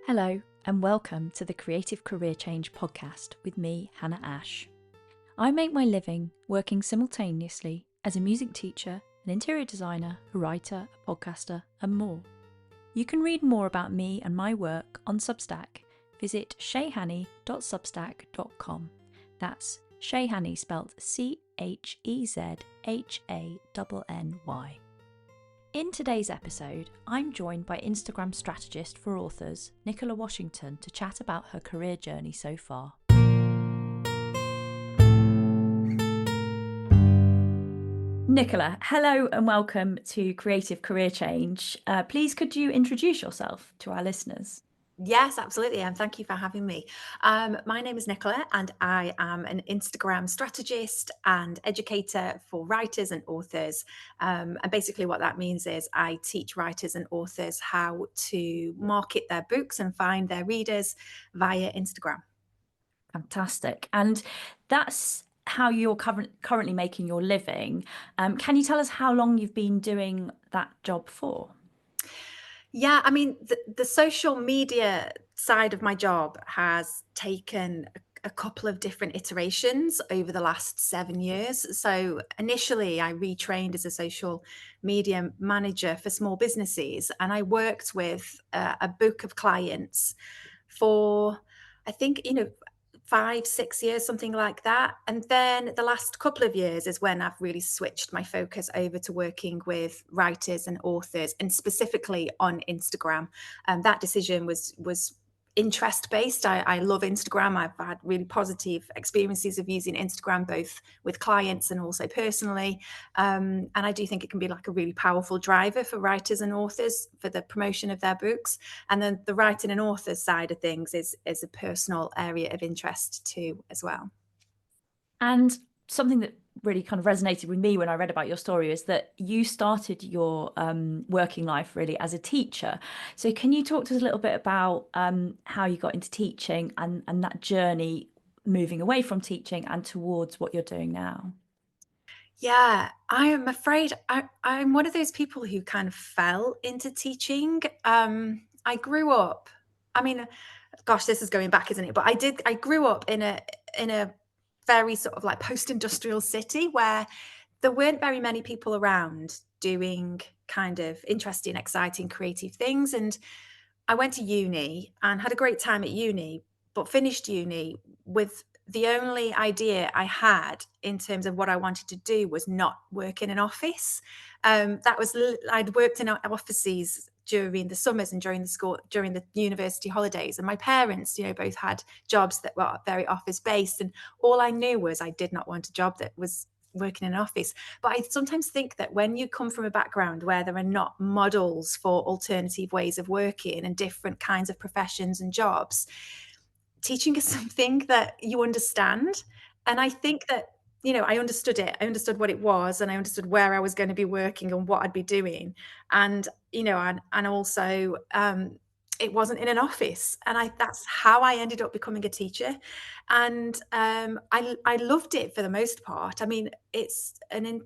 Hello, and welcome to the Creative Career Change podcast with me, Hannah Ash. I make my living working simultaneously as a music teacher, an interior designer, a writer, a podcaster, and more. You can read more about me and my work on Substack. Visit shayhanny.substack.com. That's Shayhanny spelled Chezhanny. In today's episode, I'm joined by Instagram strategist for authors, Nicola Washington, to chat about her career journey so far. Nicola, hello and welcome to Creative Career Change. Please could you introduce yourself to our listeners? Yes, absolutely. And thank you for having me. My name is Nicola, and I am an Instagram strategist and educator for writers and authors. And basically, what that means is I teach writers and authors how to market their books and find their readers via Instagram. Fantastic. And that's how you're currently making your living. Can you tell us how long you've been doing that job for? Yeah, I mean, the social media side of my job has taken a couple of different iterations over the last 7 years. So initially, I retrained as a social media manager for small businesses, and I worked with a book of clients for, I think, 5, 6 years, something like that. And then the last couple of years is when I've really switched my focus over to working with writers and authors, and specifically on Instagram. That decision was interest based. I love Instagram. I've had really positive experiences of using Instagram, both with clients and also personally. And I do think it can be like a really powerful driver for writers and authors for the promotion of their books. And then the writing and authors side of things is a personal area of interest too, as well. And something that really kind of resonated with me when I read about your story is that you started your working life really as a teacher. So can you talk to us a little bit about how you got into teaching and that journey moving away from teaching and towards what you're doing now? Yeah, I am afraid I'm one of those people who kind of fell into teaching. I grew up, I mean, gosh, this is going back, isn't it? But I grew up in a very sort of like post-industrial city where there weren't very many people around doing kind of interesting, exciting, creative things. And I went to uni and had a great time at uni, but finished uni with the only idea I had in terms of what I wanted to do was not work in an office. I'd worked in offices during the summers and during the university holidays, and my parents, both had jobs that were very office based, and all I knew was I did not want a job that was working in an office. But I sometimes think that when you come from a background where there are not models for alternative ways of working and different kinds of professions and jobs, teaching is something that you understand. And I think that, I understood it. I understood what it was, and I understood where I was going to be working and what I'd be doing. And, and also, it wasn't in an office, and that's how I ended up becoming a teacher. And I loved it for the most part. I mean, it's an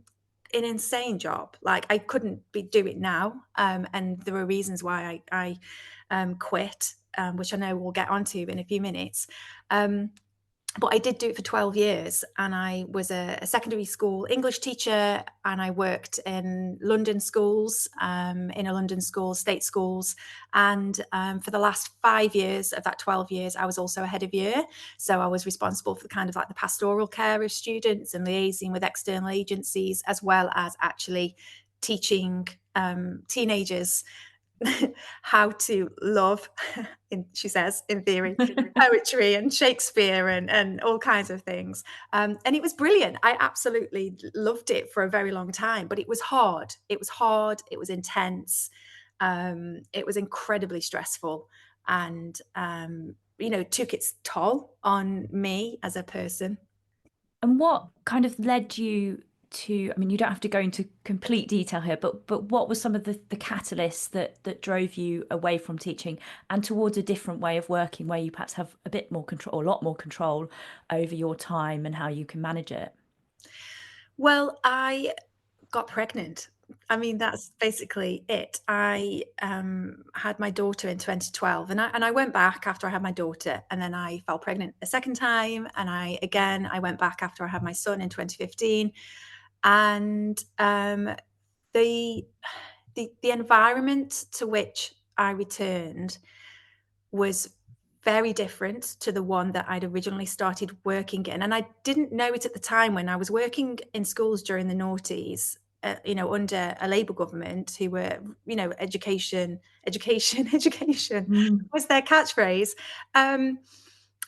insane job. Like, I couldn't do it now, and there were reasons why I quit, which I know we'll get onto in a few minutes. But I did do it for 12 years, and I was a secondary school English teacher, and I worked in London schools, state schools. And for the last 5 years of that 12 years, I was also a head of year. So I was responsible for kind of like the pastoral care of students and liaising with external agencies, as well as actually teaching teenagers how to love, she says, in theory, poetry and Shakespeare and all kinds of things. And it was brilliant. I absolutely loved it for a very long time, but it was hard. It was hard. It was intense. It was incredibly stressful, and took its toll on me as a person. And what kind of led you to, I mean, you don't have to go into complete detail here, but what was some of the catalysts that drove you away from teaching and towards a different way of working where you perhaps have a bit more control, a lot more control over your time and how you can manage it? Well, I got pregnant I mean, that's basically it. I had my daughter in 2012, and I went back after I had my daughter, and then I fell pregnant a second time, and I went back after I had my son in 2015, and the the environment to which I returned was very different to the one that I'd originally started working in. And I didn't know it at the time when I was working in schools during the noughties, under a Labour government who were, education, education Mm. was their catchphrase. Um,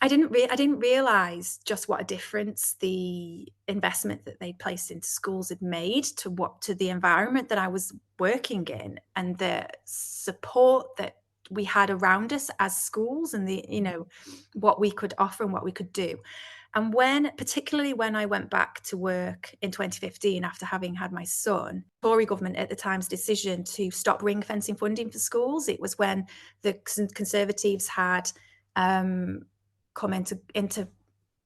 I didn't realize just what a difference the investment that they placed into schools had made to the environment that I was working in, and the support that we had around us as schools, and what we could offer and what we could do. And particularly when I went back to work in 2015 after having had my son, Tory government at the time's decision to stop ring fencing funding for schools, it was when the Conservatives had come into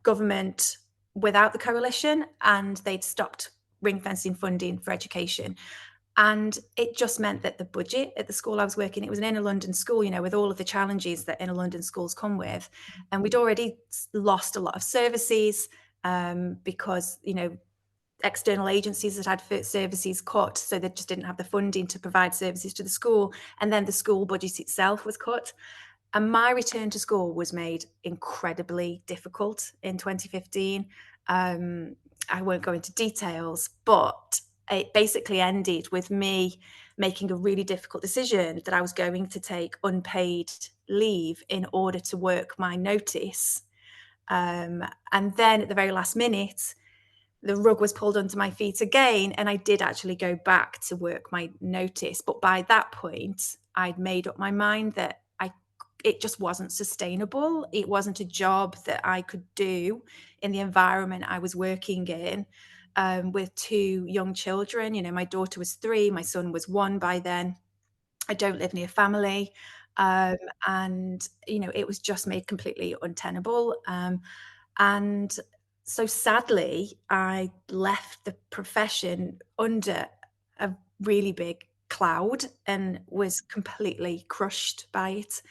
government without the coalition, and they'd stopped ring fencing funding for education. And it just meant that the budget at the school I was working, it was an inner London school, with all of the challenges that inner London schools come with. And we'd already lost a lot of services because, external agencies that had services cut. So they just didn't have the funding to provide services to the school. And then the school budget itself was cut. And my return to school was made incredibly difficult in 2015. I won't go into details, but it basically ended with me making a really difficult decision that I was going to take unpaid leave in order to work my notice. And then at the very last minute, the rug was pulled under my feet again, and I did actually go back to work my notice. But by that point, I'd made up my mind that it just wasn't sustainable. It wasn't a job that I could do in the environment I was working in, with two young children. My daughter was 3, my son was 1 by then. I don't live near family. Um, and, it was just made completely untenable. And so sadly, I left the profession under a really big cloud and was completely crushed by it.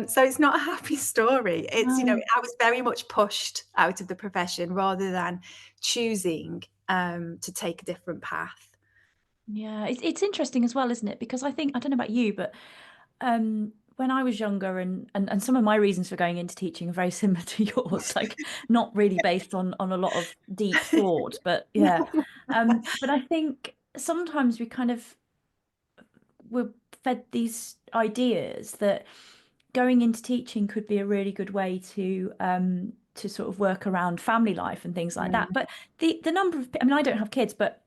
So it's not a happy story. No. I was very much pushed out of the profession rather than choosing to take a different path. Yeah, it's interesting as well, isn't it? Because I think, I don't know about you, but when I was younger, and some of my reasons for going into teaching are very similar to yours, like not really based on a lot of deep thought, but yeah. No. But I think sometimes we kind of were fed these ideas that going into teaching could be a really good way to sort of work around family life and things like that. Mm, But the number of, I mean, I don't have kids, but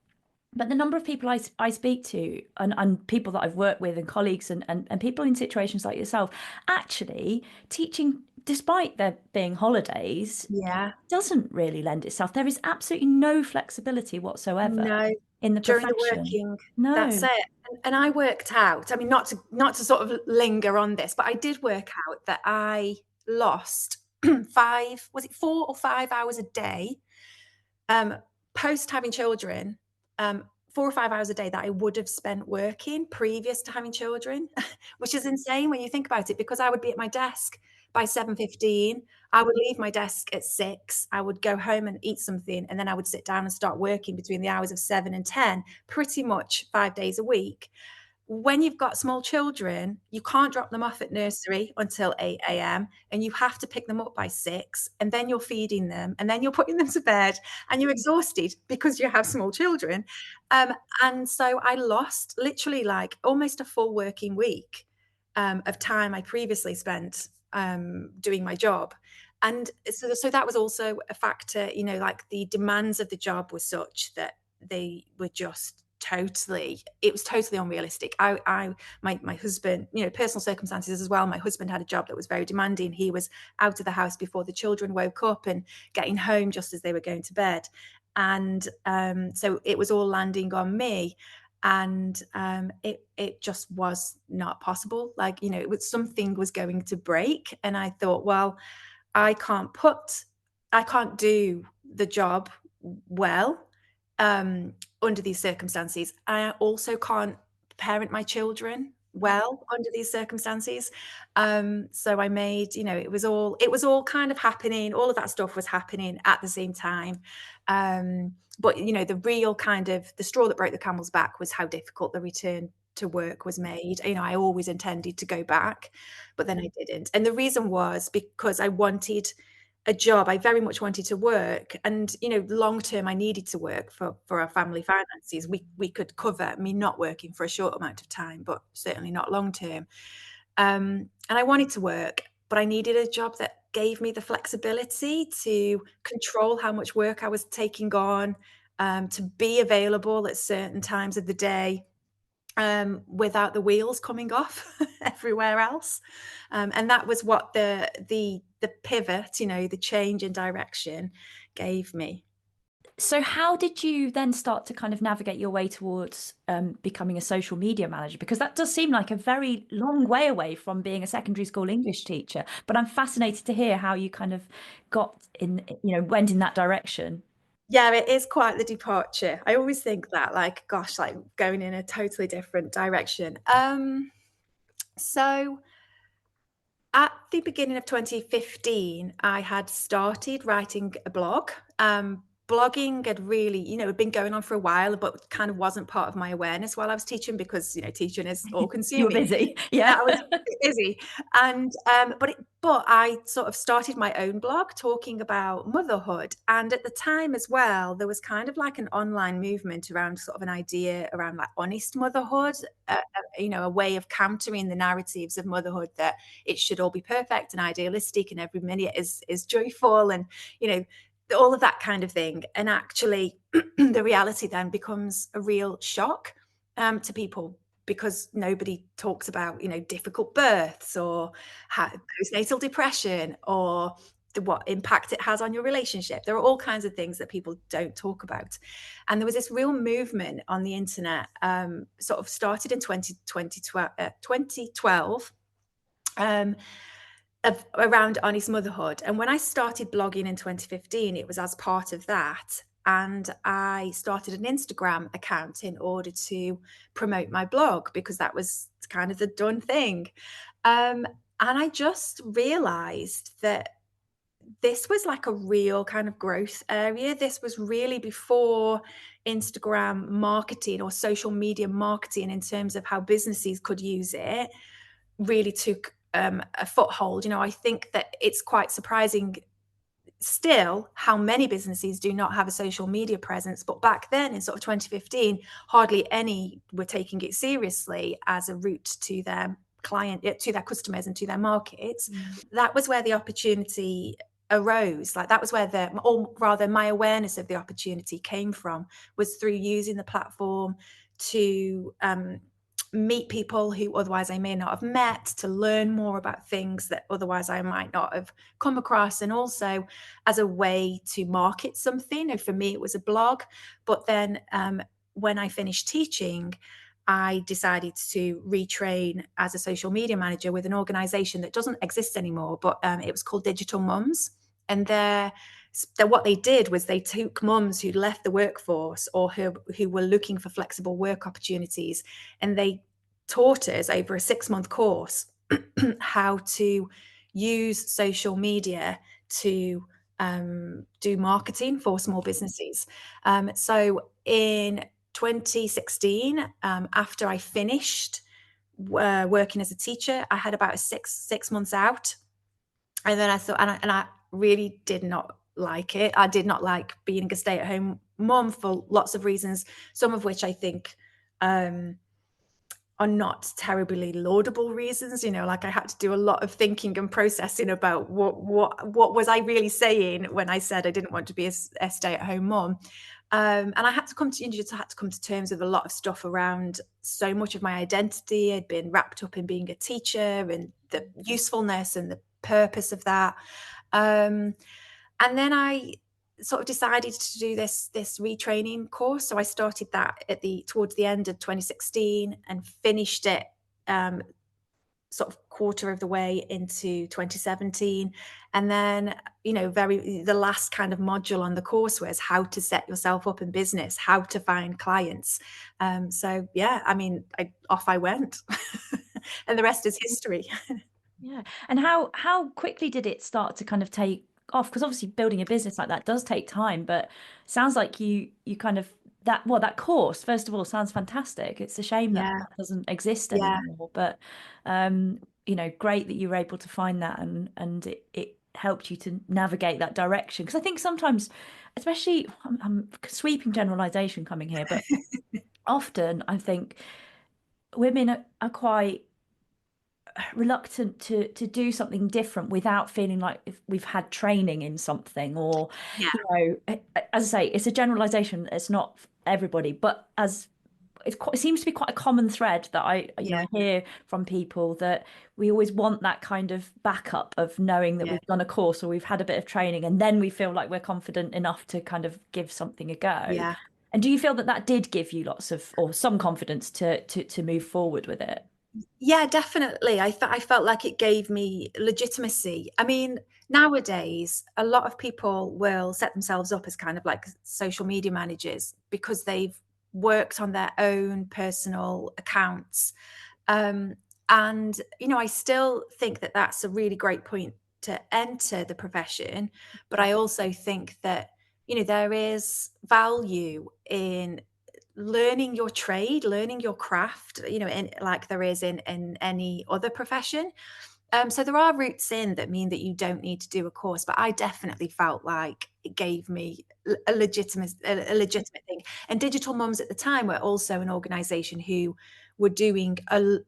the number of people I speak to, and people that I've worked with and colleagues and people in situations like yourself, actually teaching, despite there being holidays, yeah. doesn't really lend itself. There is absolutely no flexibility whatsoever No, in the during the profession. working, that's No. it. And I worked out, I mean, not to sort of linger on this, but I did work out that I lost 5, was it 4 or 5 hours a day, um, post having children, 4 or 5 hours a day that I would have spent working previous to having children, which is insane when you think about it, because I would be at my desk by 7:15. I would leave my desk at 6. I would go home and eat something, and then I would sit down and start working between the hours of 7 and 10, pretty much 5 days a week. When you've got small children, you can't drop them off at nursery until 8 a.m. and you have to pick them up by 6, and then you're feeding them, and then you're putting them to bed, and you're exhausted because you have small children. Um, and so I lost literally like almost a full working week of time I previously spent doing my job. And so that was also a factor, like the demands of the job were such that they were just it was totally unrealistic. My husband, personal circumstances as well. My husband had a job that was very demanding. He was out of the house before the children woke up and getting home just as they were going to bed. And so it was all landing on me. And it just was not possible. Like, something was going to break. And I thought, well, I can't do the job well um, under these circumstances. I also can't parent my children well under these circumstances. So I made, it was all kind of happening. All of that stuff was happening at the same time. But the real kind of the straw that broke the camel's back was how difficult the return to work was made. I always intended to go back, but then I didn't. And the reason was because I wanted a job. I very much wanted to work, and long term, I needed to work for our family finances. We could cover me not working for a short amount of time, but certainly not long term. And I wanted to work, but I needed a job that gave me the flexibility to control how much work I was taking on, to be available at certain times of the day, without the wheels coming off everywhere else. And that was what the pivot, the change in direction gave me. So how did you then start to kind of navigate your way towards becoming a social media manager? Because that does seem like a very long way away from being a secondary school English teacher. But I'm fascinated to hear how you kind of got in, went in that direction. Yeah, it is quite the departure. I always think that, like, gosh, like going in a totally different direction. So at the beginning of 2015, I had started writing a blog. Blogging had really, had been going on for a while, but kind of wasn't part of my awareness while I was teaching because, teaching is all You were consuming. busy. Yeah, Yeah. I was busy. And but I sort of started my own blog talking about motherhood. And at the time as well, there was kind of like an online movement around sort of an idea around like honest motherhood, a way of countering the narratives of motherhood that it should all be perfect and idealistic and every minute is joyful and, all of that kind of thing. And actually the reality then becomes a real shock to people, because nobody talks about, difficult births or postnatal depression or what impact it has on your relationship. There are all kinds of things that people don't talk about. And there was this real movement on the internet, sort of started in 2012, um, around honest motherhood. And when I started blogging in 2015, it was as part of that. And I started an Instagram account in order to promote my blog because that was kind of the done thing. And I just realized that this was like a real kind of growth area. This was really before Instagram marketing or social media marketing, in terms of how businesses could use it, really took a foothold. I think that it's quite surprising still how many businesses do not have a social media presence. But back then in sort of 2015, hardly any were taking it seriously as a route to their to their customers and to their markets. That was where the opportunity arose. Like that was where or rather my awareness of the opportunity came from, was through using the platform to meet people who otherwise I may not have met, to learn more about things that otherwise I might not have come across, and also as a way to market something. And for me, it was a blog. But then when I finished teaching, I decided to retrain as a social media manager with an organization that doesn't exist anymore, but it was called Digital Mums. And what they did was they took mums who'd left the workforce or who were looking for flexible work opportunities, and they taught us over a 6-month course how to use social media to do marketing for small businesses. So in 2016, after I finished working as a teacher, I had about 6 months out, and then I thought, and I really did not like it. I did not like being a stay-at-home mom for lots of reasons, some of which I think are not terribly laudable reasons. Like I had to do a lot of thinking and processing about what was I really saying when I said I didn't want to be a stay-at-home mom. And I had to come to terms with a lot of stuff around so much of my identity had been wrapped up in being a teacher and the usefulness and the purpose of that. And then I sort of decided to do this retraining course. So I started that towards the end of 2016 and finished it sort of quarter of the way into 2017. And then, the last kind of module on the course was how to set yourself up in business, how to find clients. So yeah, I mean, off I went, and the rest is history. Yeah. And how quickly did it start to kind of take off? Because obviously building a business like that does take time, but sounds like you kind of that course, first of all, sounds fantastic. It's a shame that Yeah, that doesn't exist yeah, anymore, but great that you were able to find that and it helped you to navigate that direction. Because I think sometimes, especially I'm sweeping generalization coming here, but often I think women are quite reluctant to do something different without feeling like if we've had training in something or yeah, as I say, it's a generalization, it's not everybody, but as it seems to be quite a common thread that I yeah, hear from people that we always want that kind of backup of knowing that yeah, we've done a course or we've had a bit of training and then we feel like we're confident enough to kind of give something a go. yeah. And do you feel that that did give you lots of or some confidence to move forward with it? Yeah, definitely. I felt like it gave me legitimacy. I mean, nowadays, a lot of people will set themselves up as kind of like social media managers because they've worked on their own personal accounts. Um, and, I still think that that's a really great point to enter the profession. But I also think that, there is value in learning your trade, learning your craft, in like there is in any other profession. So there are routes in that mean that you don't need to do a course, but I definitely felt like it gave me a legitimate thing. And Digital Mums at the time were also an organisation who were doing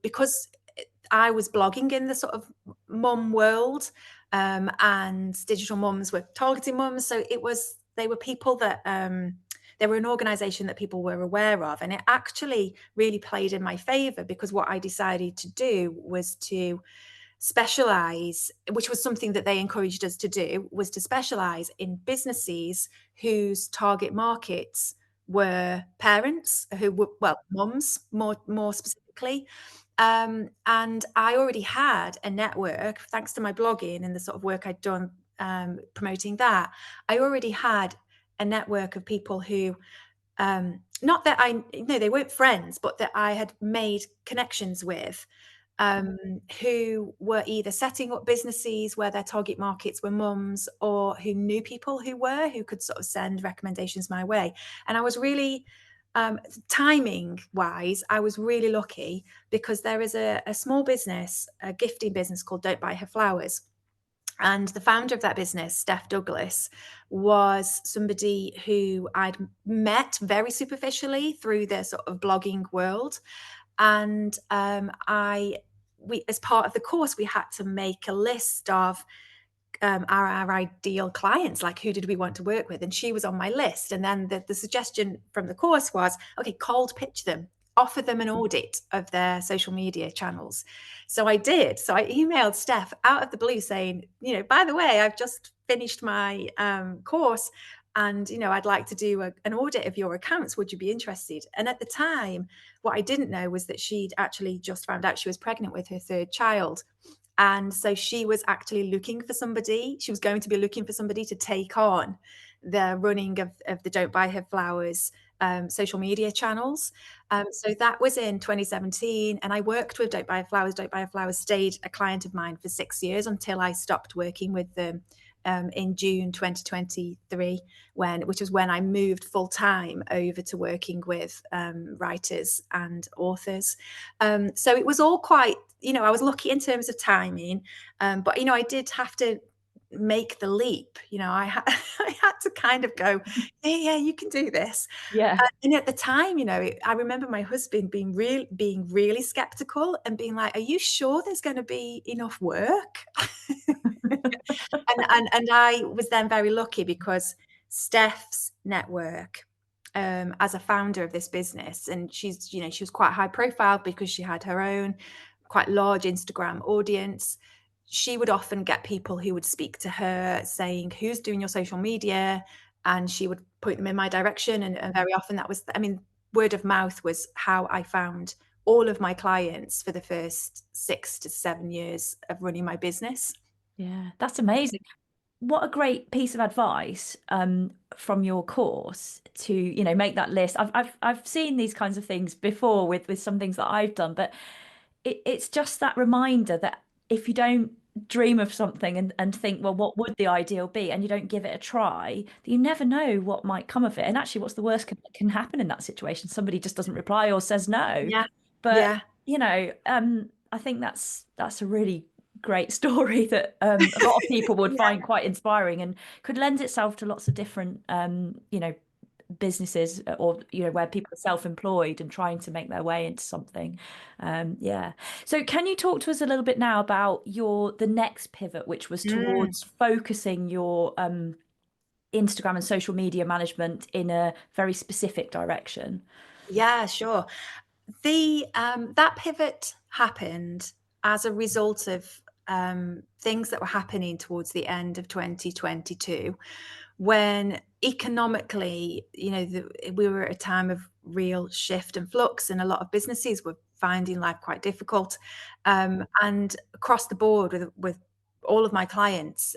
because I was blogging in the sort of mum world, and Digital Mums were targeting mums, so they were people that. They were an organization that people were aware of. And it actually really played in my favor because what I decided to do was to specialize, which was something that they encouraged us to do, was to specialize in businesses whose target markets were parents who were, well, mums more specifically. And I already had a network, thanks to my blogging and the sort of work I'd done promoting that. I already had a network of people who, not that they weren't friends, but that I had made connections with, who were either setting up businesses where their target markets were mums or who knew people who could sort of send recommendations my way. And I was really, timing wise, I was really lucky because there is a small business, a gifting business called Don't Buy Her Flowers. And the founder of that business, Steph Douglas, was somebody who I'd met very superficially through the sort of blogging world. And we, as part of the course, we had to make a list of our ideal clients, like who did we want to work with, and she was on my list. And then the suggestion from the course was, okay, cold pitch them, offer them an audit of their social media channels. So I did. So I emailed Steph out of the blue saying, by the way, I've just finished my course, and I'd like to do an audit of your accounts. Would you be interested? And at the time, what I didn't know was that she'd actually just found out she was pregnant with her third child. And so she was actually looking for somebody. She was going to be looking for somebody to take on the running of the Don't Buy Her Flowers social media channels. So that was in 2017. And I worked with Don't Buy Her Flowers. Don't Buy Her Flowers stayed a client of mine for 6 years until I stopped working with them in June 2023, which was when I moved full time over to working with writers and authors. So it was all quite, I was lucky in terms of timing, but I did have to make the leap. I had I had to kind of go, yeah, you can do this. Yeah. And at the time, I remember my husband being really skeptical and being like, "Are you sure there's going to be enough work?" And I was then very lucky because Steph's network, as a founder of this business, and she was quite high profile because she had her own quite large Instagram audience. She would often get people who would speak to her saying, "Who's doing your social media?" And she would point them in my direction. And very often that was, I mean, word of mouth was how I found all of my clients for the first 6 to 7 years of running my business. Yeah, that's amazing. What a great piece of advice from your course to, make that list. I've seen these kinds of things before with some things that I've done, but it's just that reminder that if you don't dream of something and think, well, what would the ideal be, and you don't give it a try, you never know what might come of it. And actually, what's the worst can happen in that situation? Somebody just doesn't reply or says no. Yeah. But Yeah. I think that's a really great story that a lot of people would Yeah. find quite inspiring and could lend itself to lots of different businesses, or where people are self-employed and trying to make their way into something. Yeah. So can you talk to us a little bit now about the next pivot, which was Mm, towards focusing your Instagram and social media management in a very specific direction? yeah, sure. The that pivot happened as a result of things that were happening towards the end of 2022, when economically, we were at a time of real shift and flux, and a lot of businesses were finding life quite difficult. And across the board, with all of my clients,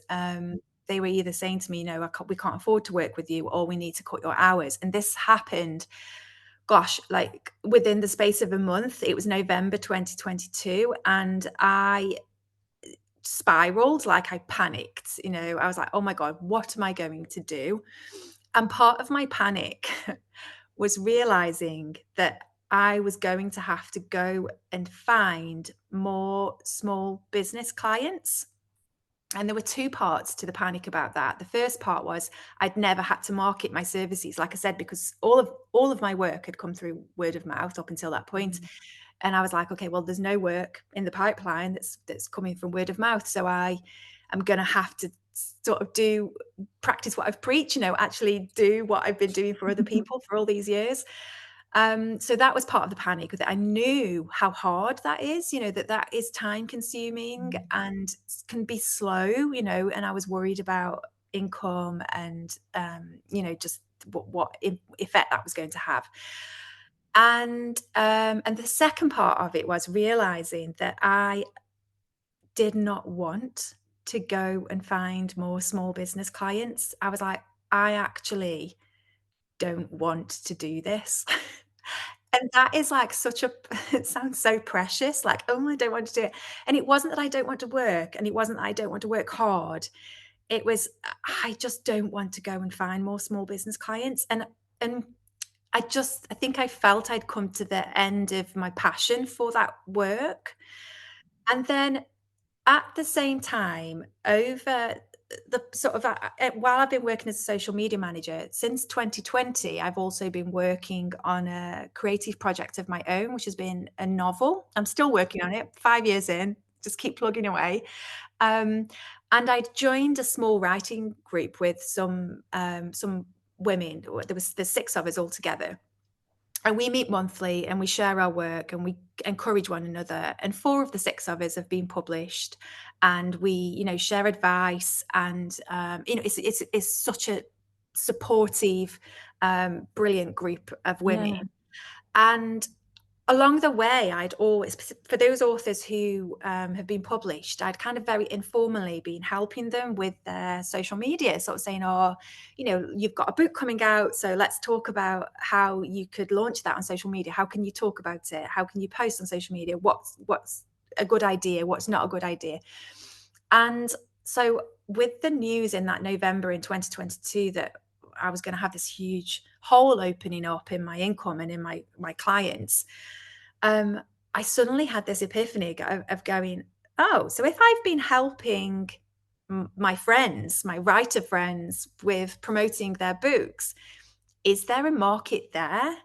they were either saying to me, we can't afford to work with you, or we need to cut your hours. And this happened, gosh, like within the space of a month. It was November 2022, and I spiraled, like I panicked. I was like, oh my God, what am I going to do? And part of my panic was realizing that I was going to have to go and find more small business clients. And there were two parts to the panic about that. The first part was I'd never had to market my services, like I said, because all of my work had come through word of mouth up until that point. Mm. And I was like, okay, well, there's no work in the pipeline that's coming from word of mouth. So I am going to have to sort of practice what I've preached, actually do what I've been doing for other people for all these years. So that was part of the panic, that I knew how hard that is, that is time consuming and can be slow, and I was worried about income and, just what effect that was going to have. And the second part of it was realizing that I did not want to go and find more small business clients. I was like, I actually don't want to do this. And that is like such a it sounds so precious, like, "Oh, I don't want to do it." And it wasn't that I don't want to work, and it wasn't that I don't want to work hard. It was, I just don't want to go and find more small business clients. And I think I felt I'd come to the end of my passion for that work. And then at the same time, over the sort of while I've been working as a social media manager since 2020, I've also been working on a creative project of my own, which has been a novel. I'm still working on it, 5 years in, just keep plugging away. Um, and I joined a small writing group with some women. There's 6 of us all together, and we meet monthly and we share our work and we encourage one another. And 4 of the 6 of us have been published, and we, share advice. And it's such a supportive, brilliant group of women. Yeah. And along the way, I'd always, for those authors who have been published, I'd kind of very informally been helping them with their social media, sort of saying, "Oh, you've got a book coming out, so let's talk about how you could launch that on social media. How can you talk about it? How can you post on social media? What's a good idea? What's not a good idea?" And so, with the news in that November in 2022 that I was going to have this huge hole opening up in my income and in my clients, um, I suddenly had this epiphany of going, oh, so if I've been helping my friends, my writer friends, with promoting their books, is there a market there?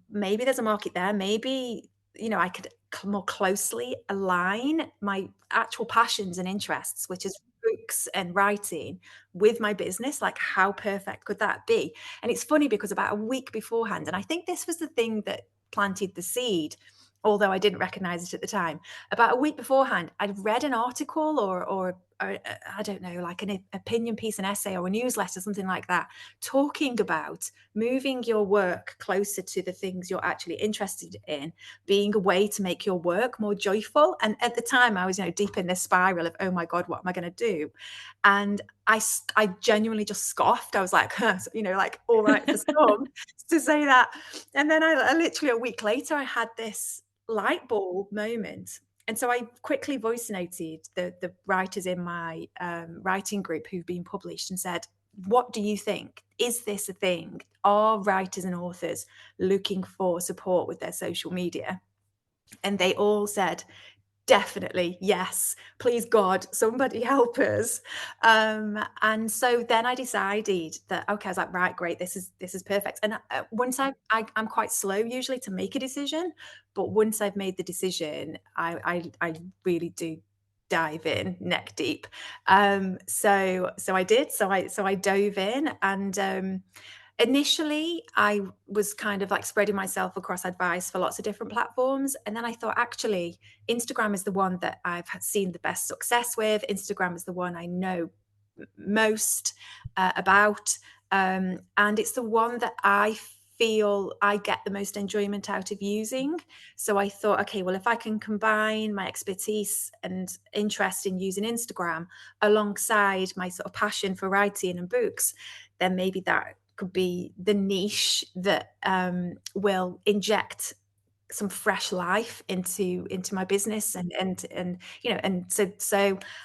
Maybe there's a market there. Maybe, I could more closely align my actual passions and interests, which is books and writing, with my business. Like, how perfect could that be? And it's funny because about a week beforehand, and I think this was the thing that planted the seed, although I didn't recognize it at the time. About a week beforehand, I'd read an article or I don't know, like an opinion piece, an essay or a newsletter, something like that, talking about moving your work closer to the things you're actually interested in, being a way to make your work more joyful. And at the time I was, deep in this spiral of, oh my God, what am I going to do? And I genuinely just scoffed. I was like, huh, like, all right for some to say that. And then I literally a week later, I had this light bulb moment. And so I quickly voice noted the writers in my writing group who've been published and said, what do you think? Is this a thing? Are writers and authors looking for support with their social media? And they all said, definitely, yes. Please God, somebody help us. And so then I decided that, okay, I was like, right, great, this is perfect. And once I'm quite slow usually to make a decision, but once I've made the decision, I really do dive in neck deep. So I did. So I dove in, and initially, I was kind of like spreading myself across advice for lots of different platforms. And then I thought, actually, Instagram is the one that I've seen the best success with. Instagram is the one I know most about. And it's the one that I feel I get the most enjoyment out of using. So I thought, okay, well, if I can combine my expertise and interest in using Instagram alongside my sort of passion for writing and books, then maybe that could be the niche that will inject some fresh life into my business. And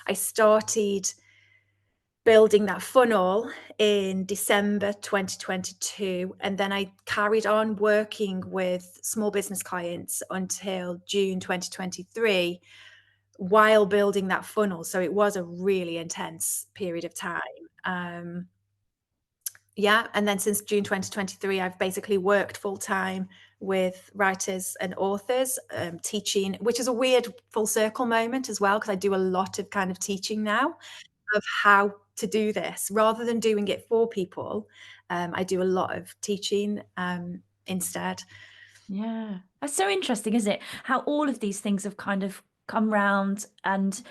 I started building that funnel in December 2022, and then I carried on working with small business clients until June 2023 while building that funnel. So it was a really intense period of time. Yeah, and then since June 2023, I've basically worked full time with writers and authors, teaching, which is a weird full circle moment as well, because I do a lot of kind of teaching now of how to do this rather than doing it for people. I do a lot of teaching instead. Yeah. That's so interesting, isn't it? How all of these things have kind of come round, and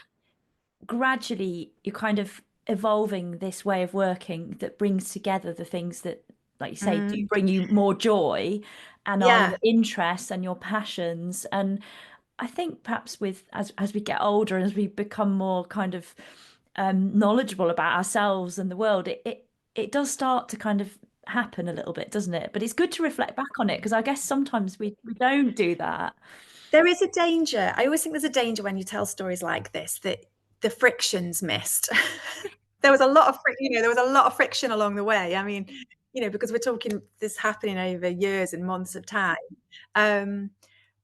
gradually you're kind of evolving this way of working that brings together the things that, like you say, do Mm, bring you more joy and are yeah, your interests and your passions. And I think perhaps with as we get older and as we become more kind of knowledgeable about ourselves and the world, it does start to kind of happen a little bit, doesn't it? But it's good to reflect back on it, because I guess sometimes we don't do that. there is a danger. I always think there's a danger when you tell stories like this that the friction's missed. There was a lot of there was a lot of friction along the way. I mean, because we're talking this happening over years and months of time. Um,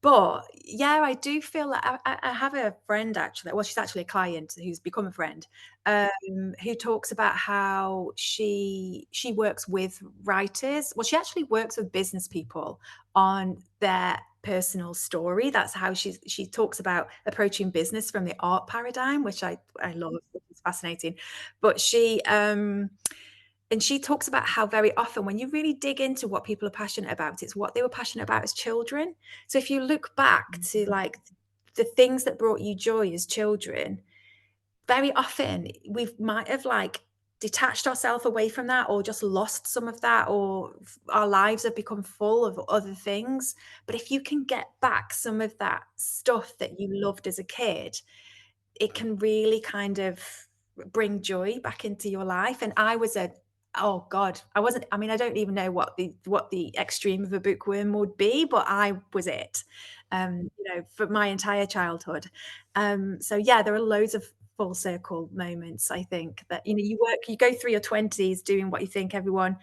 but yeah, I do feel like I have a friend actually. Well, she's actually a client who's become a friend, who talks about how she works with writers. Well, she actually works with business people on their personal story. That's how she talks about approaching business from the art paradigm, which I love. It's fascinating. But she talks about how very often when you really dig into what people are passionate about, it's what they were passionate about as children. So if you look back to like the things that brought you joy as children, very often we might have like detached ourselves away from that, or just lost some of that, or our lives have become full of other things. But if you can get back some of that stuff that you loved as a kid, it can really kind of bring joy back into your life. And I was a oh God, I wasn't, I mean, I don't even know what the extreme of a bookworm would be, but I was it, for my entire childhood. So yeah, there are loads of full circle moments, I think, that you go through your 20s doing what you think everyone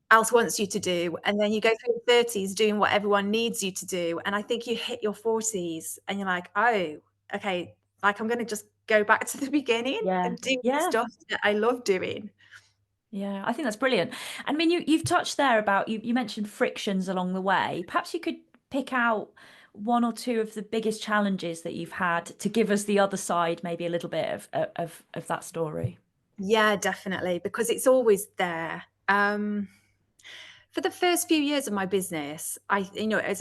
else wants you to do, and then you go through your 30s doing what everyone needs you to do, and I think you hit your 40s and you're like, "Oh, okay, like, I'm gonna just go back to the beginning Yeah. and do the Yeah. stuff that I love doing." Yeah, I think that's brilliant. I mean, you've touched there about you mentioned frictions along the way. Perhaps you could pick out one or two of the biggest challenges that you've had to give us the other side, maybe a little bit of that story. Yeah, definitely, because it's always there. For the first few years of my business, as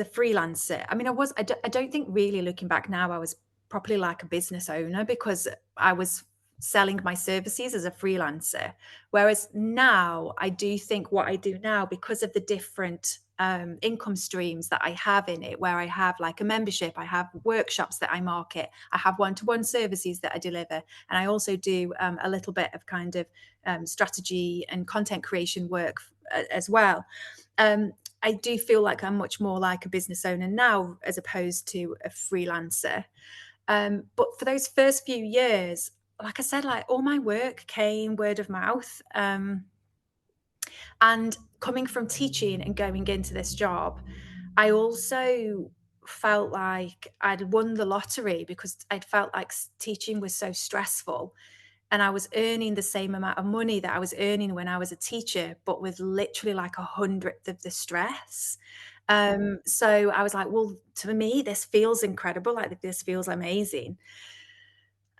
a freelancer, I mean, I don't think really looking back now, I was properly like a business owner, because I was selling my services as a freelancer. Whereas now, I do think what I do now, because of the different income streams that I have in it, where I have like a membership, I have workshops that I market, I have one-to-one services that I deliver, and I also do a little bit of kind of strategy and content creation work as well. Um, I do feel like I'm much more like a business owner now as opposed to a freelancer. But for those first few years, like I said, like all my work came word of mouth. And coming from teaching and going into this job, I also felt like I'd won the lottery because I'd felt like teaching was so stressful. And I was earning the same amount of money that I was earning when I was a teacher, but with literally like a hundredth of the stress. So I was like, well, to me, this feels incredible. Like this feels amazing.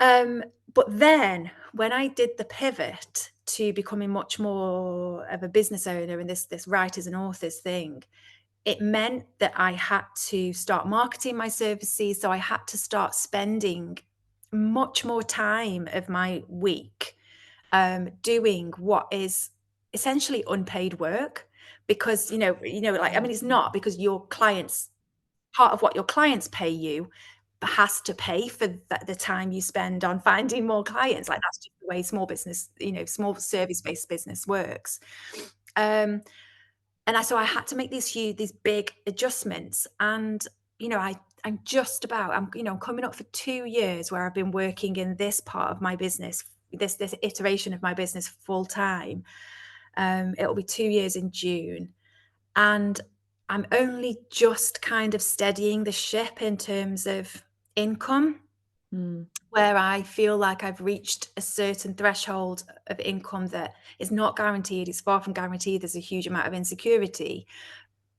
Um, but then when I did the pivot to becoming much more of a business owner and this writers and authors thing, it meant that I had to start marketing my services. So I had to start spending much more time of my week doing what is essentially unpaid work because like I mean it's not because your clients part of what your clients pay you has to pay for the time you spend on finding more clients. Like that's just the way small business, small service-based business works. Um, so I had to make these big adjustments. And, I'm just about, I'm coming up for 2 years where I've been working in this part of my business, this iteration of my business full time. It'll be 2 years in June. And I'm only just kind of steadying the ship in terms of income, Mm, where I feel like I've reached a certain threshold of income that is not guaranteed. It's far from guaranteed. There's a huge amount of insecurity,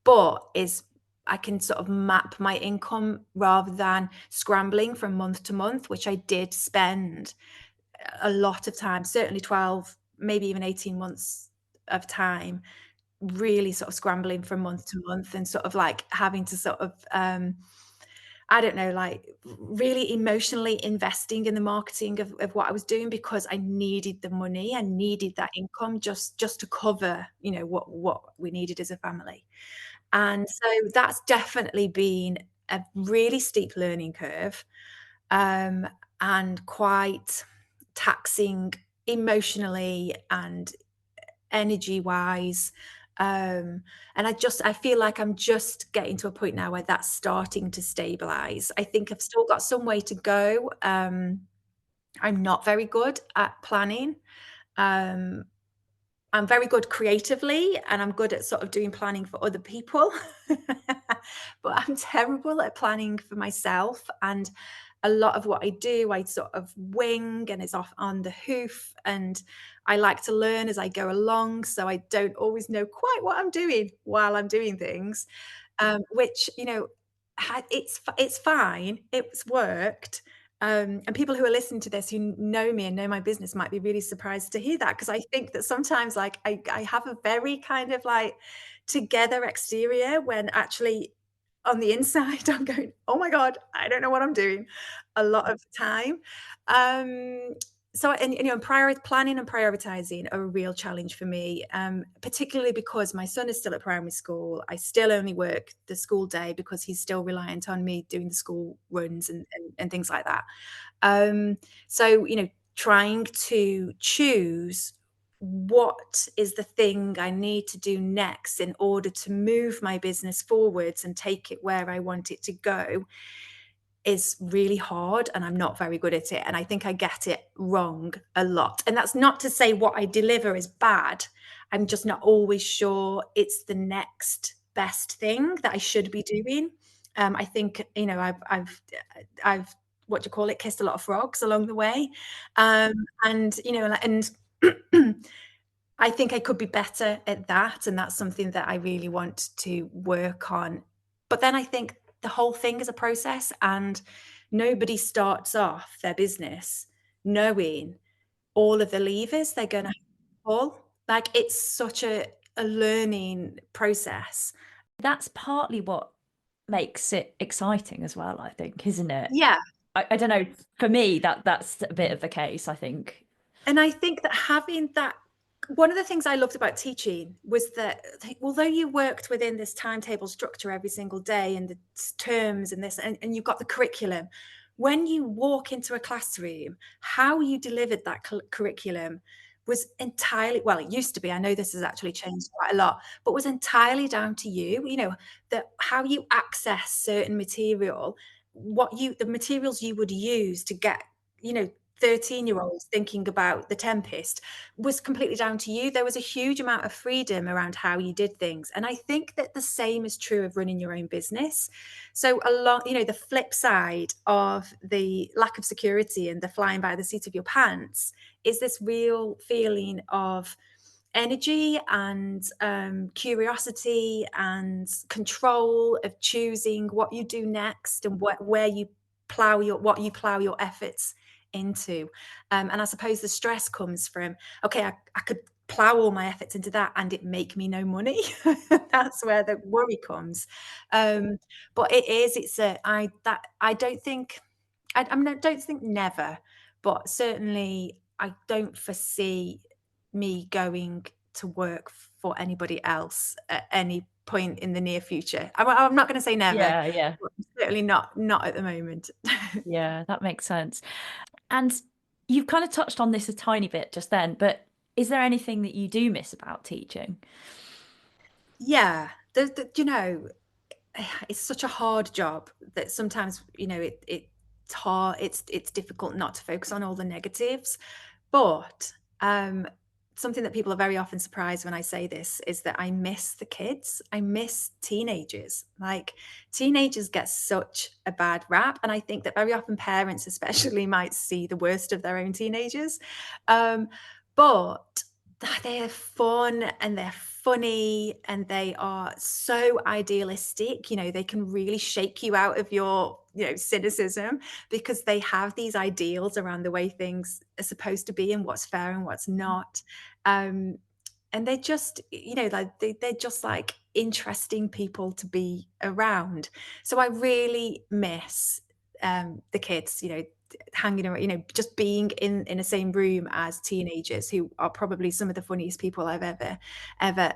but is I can sort of map my income rather than scrambling from month to month, which I did spend a lot of time, certainly 12, maybe even 18 months of time really sort of scrambling from month to month and sort of like having to sort of I don't know, like really emotionally investing in the marketing of what I was doing because I needed the money. I needed that income just to cover, what we needed as a family. And so that's definitely been a really steep learning curve, um, and quite taxing emotionally and energy wise. And I feel like I'm just getting to a point now where that's starting to stabilize. I think I've still got some way to go. I'm not very good at planning. Um, I'm very good creatively and I'm good at sort of doing planning for other people. But I'm terrible at planning for myself. And a lot of what I do, I sort of wing and it's off on the hoof. And I like to learn as I go along. So I don't always know quite what I'm doing while I'm doing things, which, it's fine. It's worked. And people who are listening to this who know me and know my business might be really surprised to hear that because I think that sometimes like I have a very kind of like together exterior when actually on the inside I'm going, oh my God, I don't know what I'm doing a lot of the time. Um, and planning and prioritizing are a real challenge for me, particularly because my son is still at primary school. I still only work the school day because he's still reliant on me doing the school runs and things like that. Um, so, trying to choose what is the thing I need to do next in order to move my business forwards and take it where I want it to go is really hard and I'm not very good at it. And I think I get it wrong a lot. And that's not to say what I deliver is bad. I'm just not always sure it's the next best thing that I should be doing. I think, I've, what do you call it, kissed a lot of frogs along the way. Um, and, and I think I could be better at that, and that's something that I really want to work on. But then I think the whole thing is a process, and nobody starts off their business knowing all of the levers they're gonna pull. Like, it's such a learning process. that's partly what makes it exciting as well, I think, isn't it? Yeah. I don't know. For me, that's a bit of the case, I think. And I think that having that, one of the things I loved about teaching was that although you worked within this timetable structure every single day and the terms and this, and you've got the curriculum, when you walk into a classroom, how you delivered that curriculum was entirely, well, it used to be, I know this has actually changed quite a lot, but was entirely down to you, that how you access certain material, the materials you would use to get, you know, 13-year-olds thinking about The Tempest was completely down to you. There was a huge amount of freedom around how you did things. And I think that the same is true of running your own business. So a lot, the flip side of the lack of security and the flying by the seat of your pants is this real feeling of energy and curiosity and control of choosing what you do next and where you what you plow your efforts into. And I suppose the stress comes from, okay, I could plow all my efforts into that and it make me no money. That's where the worry comes. Um, but I don't think, I mean, I don't think never, but certainly I don't foresee me going to work for anybody else at any point in the near future. I'm not going to say never, Yeah, yeah, but certainly not at the moment. yeah, that makes sense. And you've kind of touched on this a tiny bit just then, but is there anything that you do miss about teaching? Yeah, it's such a hard job that sometimes, it's hard, it's difficult not to focus on all the negatives. But something that people are very often surprised when I say this is that I miss the kids. I miss teenagers. Like, teenagers get such a bad rap. And I think that very often parents, especially, might see the worst of their own teenagers. Um, but they're fun and they're funny and they are so idealistic. They can really shake you out of your, cynicism, because they have these ideals around the way things are supposed to be and what's fair and what's not. Um, and they're just, like they're just like interesting people to be around. So I really miss the kids, hanging around, just being in the same room as teenagers who are probably some of the funniest people I've ever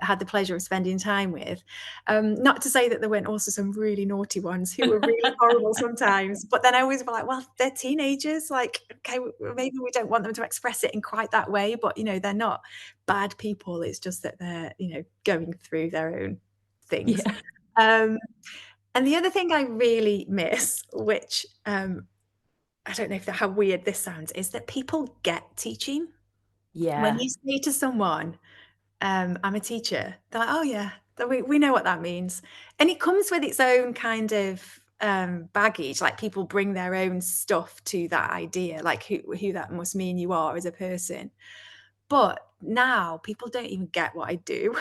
had the pleasure of spending time with. Not to say that there weren't also some really naughty ones who were really horrible sometimes, but then I always feel like, well, they're teenagers. Like, okay, maybe we don't want them to express it in quite that way, but they're not bad people. It's just that they're, going through their own things. Yeah. Um, and the other thing I really miss, which I don't know how weird this sounds, is that people get teaching. When Yeah. you say to someone, I'm a teacher, they're like, oh yeah, we know what that means. And it comes with its own kind of baggage. Like, people bring their own stuff to that idea, like who that must mean you are as a person. But now people don't even get what I do.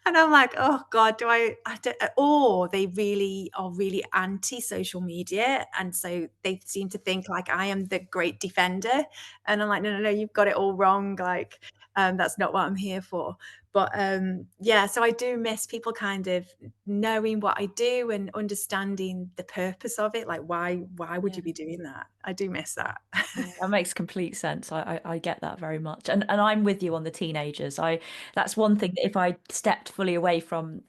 And I'm like, oh God, I don't, or they really are really anti social media. And so they seem to think like I am the great defender. And I'm like, no, no, no, you've got it all wrong. Like, that's not what I'm here for. But yeah, so I do miss people kind of knowing what I do and understanding the purpose of it. Like, why would Yeah. you be doing that? I do miss that. Yeah, that makes complete sense. I get that very much. And I'm with you on the teenagers. That's one thing that if I stepped fully away from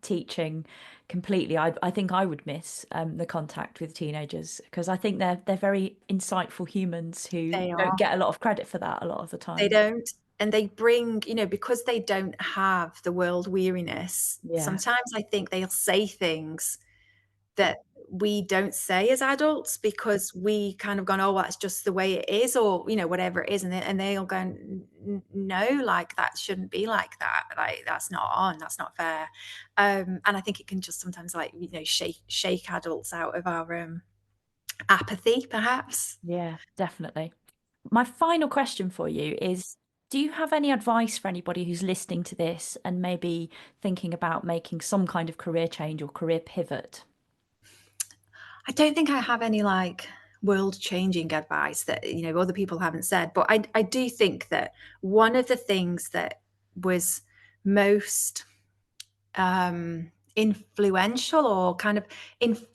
teaching completely, I think I would miss the contact with teenagers, because I think they're very insightful humans who They don't are. get a lot of credit for that a lot of the They time. don't, and they bring, because they don't have the world weariness, Yeah. sometimes I think they'll say things that we don't say as adults because we kind of gone, "Oh, well, that's just the way it is," or, whatever it is, and they'll go, No, like, that shouldn't be like that. Like, that's not on, that's not fair." And I think it can just sometimes, like, shake adults out of our, apathy, perhaps. Yeah, definitely. My final question for you is, do you have any advice for anybody who's listening to this and maybe thinking about making some kind of career change or career pivot? I don't think I have any, like, world-changing advice that, other people haven't said, but I do think that one of the things that was most, influential, or kind of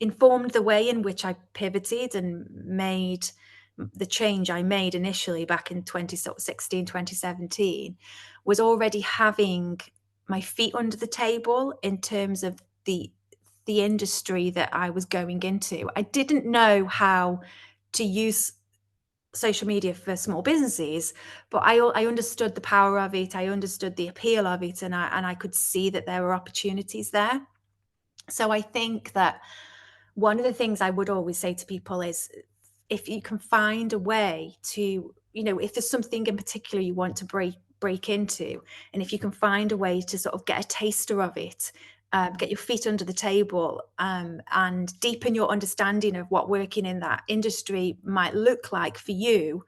informed the way in which I pivoted and made the change I made initially back in 2016, 2017, was already having my feet under the table in terms of the industry that I was going into. I didn't know how to use social media for small businesses, but I understood the power of it. I understood the appeal of it, and I could see that there were opportunities there. So I think that one of the things I would always say to people is, if you can find a way to, if there's something in particular you want to break into, and if you can find a way to sort of get a taster of it, get your feet under the table, and deepen your understanding of what working in that industry might look like for you,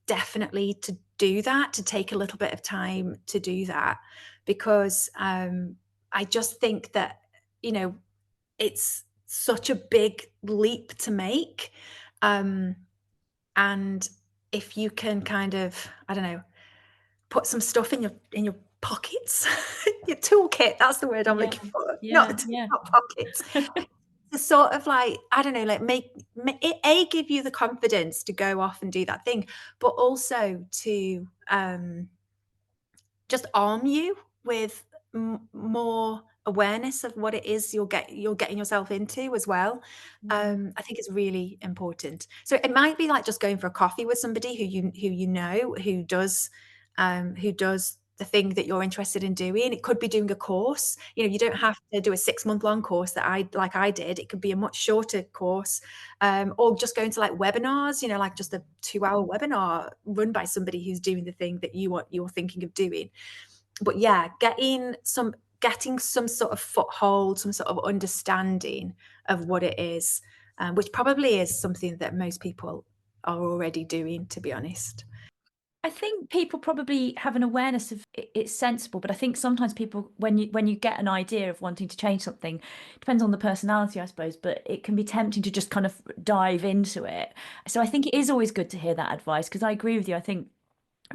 definitely to do that, to take a little bit of time to do that, because I just think that, it's such a big leap to make. And if you can kind of, I don't know, put some stuff in your pockets, your toolkit, that's the word I'm Yeah, looking for, yeah, not yeah. not pockets. To sort of like, I don't know, like make it give you the confidence to go off and do that thing, but also to just arm you with more awareness of what it is you're getting yourself into as well. Mm. I think it's really important. So it might be like just going for a coffee with somebody who does the thing that you're interested in doing. It could be doing a course. You don't have to do a 6-month long course that I did. It could be a much shorter course, or just going to like webinars. Like just a 2-hour webinar run by somebody who's doing the thing that you're thinking of doing. But yeah, getting some sort of foothold, some sort of understanding of what it is, which probably is something that most people are already doing, to be honest. I think people probably have an awareness of it's sensible, but I think sometimes people, when you get an idea of wanting to change something, depends on the personality, I suppose, but it can be tempting to just kind of dive into it. So I think it is always good to hear that advice, because I agree with you. I think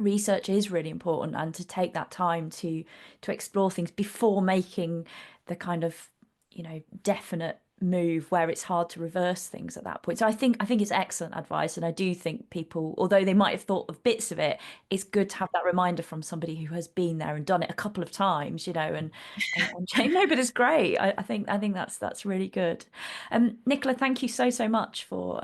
research is really important, and to take that time to explore things before making the kind of definite move where it's hard to reverse things at that point. So I think it's excellent advice, and I do think people, although they might have thought of bits of it, it's good to have that reminder from somebody who has been there and done it a couple of times, and no, but it's great. I think that's really good. Nicola, thank you so much for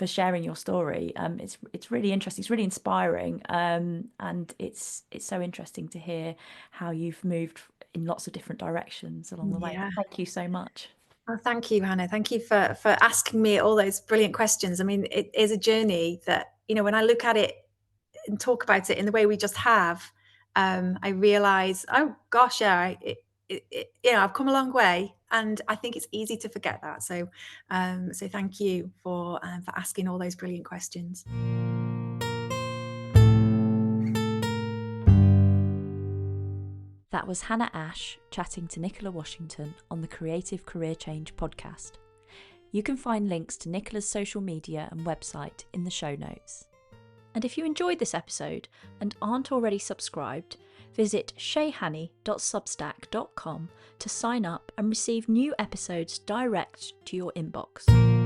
sharing your story. It's really interesting. It's really inspiring. And it's so interesting to hear how you've moved in lots of different directions along the way. Yeah. Thank you so much. Well, thank you, Hannah. Thank you for asking me all those brilliant questions. I mean, it is a journey that, when I look at it and talk about it in the way we just have, I realize, oh gosh, yeah, I've come a long way, and I think it's easy to forget that. So thank you for asking all those brilliant questions. That was Hannah Ash chatting to Nicola Washington on the Creative Career Change podcast. You can find links to Nicola's social media and website in the show notes. And if you enjoyed this episode and aren't already subscribed, visit shayhanny.substack.com to sign up and receive new episodes direct to your inbox.